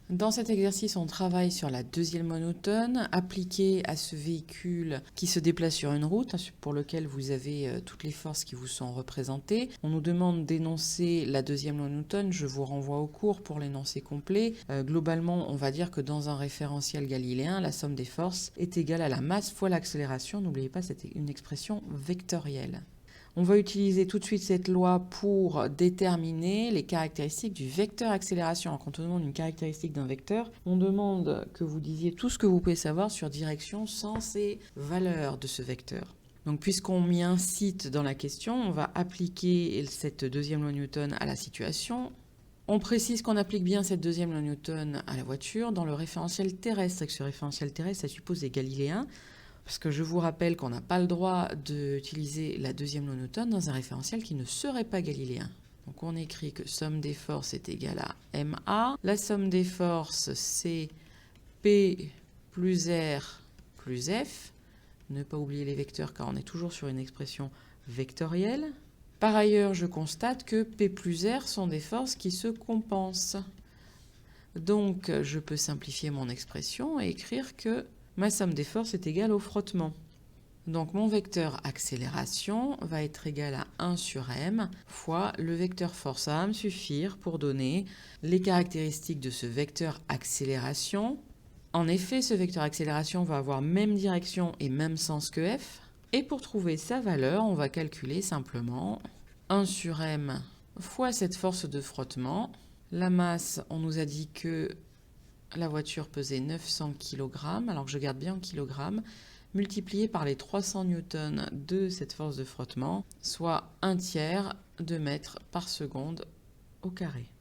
Dans cet exercice, on travaille sur la deuxième monotone appliquée à ce véhicule qui se déplace sur une route pour lequel vous avez toutes les forces qui vous sont représentées. On nous demande d'énoncer la deuxième monotone. Je vous renvoie au cours pour l'énoncé complet. Globalement, on va dire que dans un référentiel galiléen, la somme des forces est égale à la masse fois l'accélération. N'oubliez pas, c'est une expression vectorielle. On va utiliser tout de suite cette loi pour déterminer les caractéristiques du vecteur accélération. Alors, quand on demande une caractéristique d'un vecteur, on demande que vous disiez tout ce que vous pouvez savoir sur direction, sens et valeur de ce vecteur. Donc, puisqu'on m'y incite dans la question, on va appliquer cette deuxième loi Newton à la situation. On précise qu'on applique bien cette deuxième loi Newton à la voiture dans le référentiel terrestre, et que ce référentiel terrestre, ça suppose des galiléens. Parce que je vous rappelle qu'on n'a pas le droit d'utiliser la deuxième loi Newton dans un référentiel qui ne serait pas galiléen. Donc on écrit que somme des forces est égale à MA. La somme des forces, c'est P plus R plus F. Ne pas oublier les vecteurs car on est toujours sur une expression vectorielle. Par ailleurs, je constate que P plus R sont des forces qui se compensent. Donc je peux simplifier mon expression et écrire que ma somme des forces est égale au frottement. Donc mon vecteur accélération va être égal à 1 sur m fois le vecteur force. Ça va me suffire pour donner les caractéristiques de ce vecteur accélération. En effet, ce vecteur accélération va avoir même direction et même sens que f. Et pour trouver sa valeur, on va calculer simplement 1 sur m fois cette force de frottement. La masse, on nous a dit que la voiture pesait 900 kg, alors que je garde bien en kilogrammes, multiplié par les 300 newtons de cette force de frottement, soit 1/3 de mètre par seconde au carré.